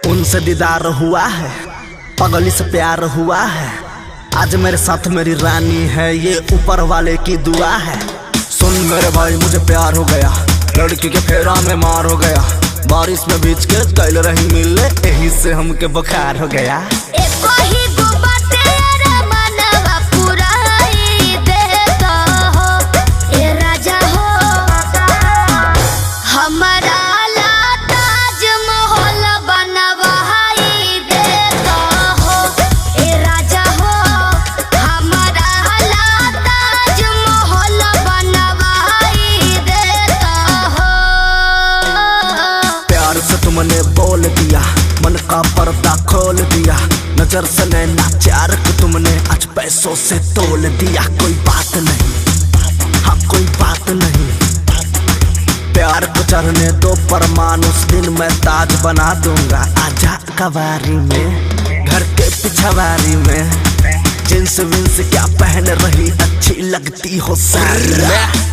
उनसे दीदार हुआ है, पगली से प्यार हुआ है। आज मेरे साथ मेरी रानी है, ये ऊपर वाले की दुआ है। सुन मेरे भाई मुझे प्यार हो गया, लड़की के फेरा में मार हो गया। बारिश में भीज के कैल रही मिलने, यही से हमके बुखार हो गया। तुमने बोल दिया, मन का पर्दा खोल दिया। नजर से नैना चार को तुमने आज पैसों से तोल दिया। कोई बात नहीं, हाँ कोई बात नहीं। प्यार को चढ़ने दो परमान, उस दिन मैं ताज बना दूंगा। आजा कवारी में, घर के पिछवारी में। जींस विंस क्या पहन रही, अच्छी लगती हो सारी में।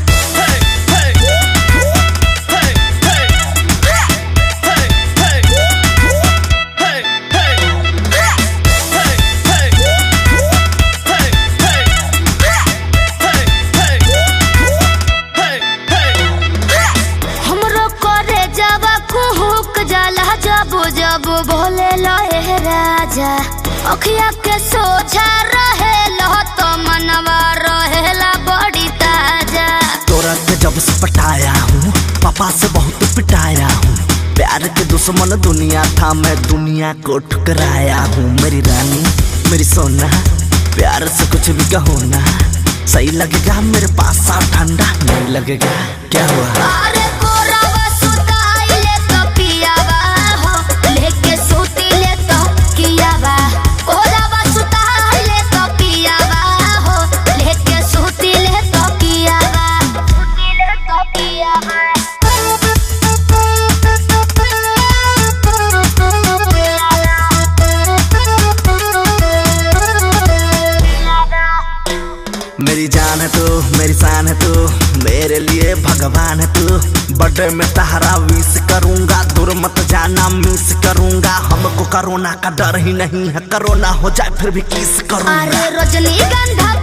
जब बोले लहे राजा, अखिया के सोझा रहे लो तो मनवा रहेला बड़ी ताजा। तोरा के जब से पटाया हूँ, पापा से बहुत पिटाया हूँ। प्यार के दुश्मन दुनिया था, मैं दुनिया को ठुकराया हूँ। मेरी रानी मेरी सोना, प्यार से कुछ भी कहो ना। सही लगेगा मेरे पास आ, ठंडा नहीं लगेगा। क्या हुआ? मेरी जान है तू, मेरी शान है तू, मेरे लिए भगवान है तू। बर्थडे में तहरा विश करूंगा, दूर मत जाना मिस करूंगा। हमको कोरोना का डर ही नहीं है, कोरोना हो जाए फिर भी किस करूंगा। अरे रजनीगंधा